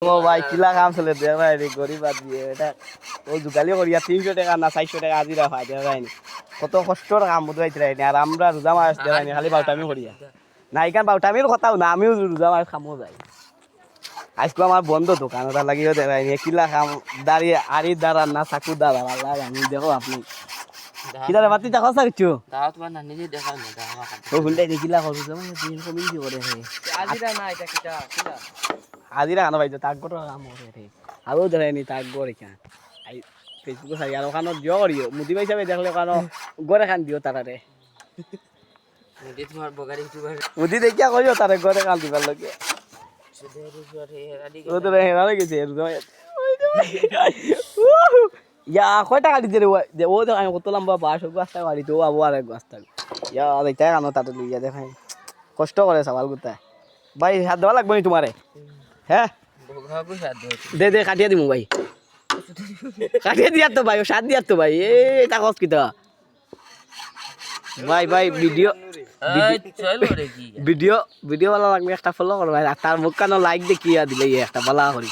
ও ভাই কিলা কাম চলে দেখ ভাই রে গরিব আদমি এটা ও জুগালি করিয়া 300 টাকা না 400 টাকা আজিরা হয় দেখ ভাই কত কষ্টর কাম বুঝাইতে রাই আর আমরা রোজা মাস দেখ ভাই খালি বাউটামি করিয়া না ইকান বাউটামির কথাও না আমিও রোজা মাস খামো যাই আজকে আমার বন্ধ দোকান ওটা লাগিয়ে দেখ ভাই কিলা কাম দাঁড়িয়ে আড়ি দাঁড়ান না চাকু দাঁড়ান আল্লাহ আমি দেখো আপনি কিলা বাতি দেখো স্যার কিছু দাওয়াত বানা নিজে দেখাও না দাওয়া ও হুন্ডাই দেখিলা করু যেমন দিন কমিয়ে কি করে হে আজিরা না এটা কিটা কিলা আজিরা আনা ভাই তাক গটো কাম করে রে আরো দেখাইনি তাক গড়ে কেন আই ফেসবুকে সারি আর ওখানে দিও করিও মুদি ভাই সাহেব দেখলে ওখানে গড়ে খান দিও তারারে মুদি তোমার বগারি ইউটিউবার মুদি দেখিয়া করিও তারে গড়ে খান দিবার লগে সুদের উপরে আদি ও তো রে হেরা গেছে ইয়া কয় টাকা দিতে রে ও তো আমি কত লম্বা 12 গাছটা বাড়ি তো আবু আর এক গাছটা ইয়া দেখাই কানো তাতে লইয়া দেখাই কষ্ট করে সওয়াল গুতা ভাই হাত দেওয়া লাগবে নি তোমারে হ্যাঁ বগাবু সাদ দে দে কাটিয়ে দিমু ভাই কাটিয়ে দিয়া তো ভাই ও সাত দিয়া তো ভাই এটা কস কিটা ভাই ভাই ভিডিও এই চল রে কি ভিডিও ভালো লাগবে একটা ফলো করো ভাই আর তার মুখ কানো লাইক দেখিয়া দিলে একটা ভালো করি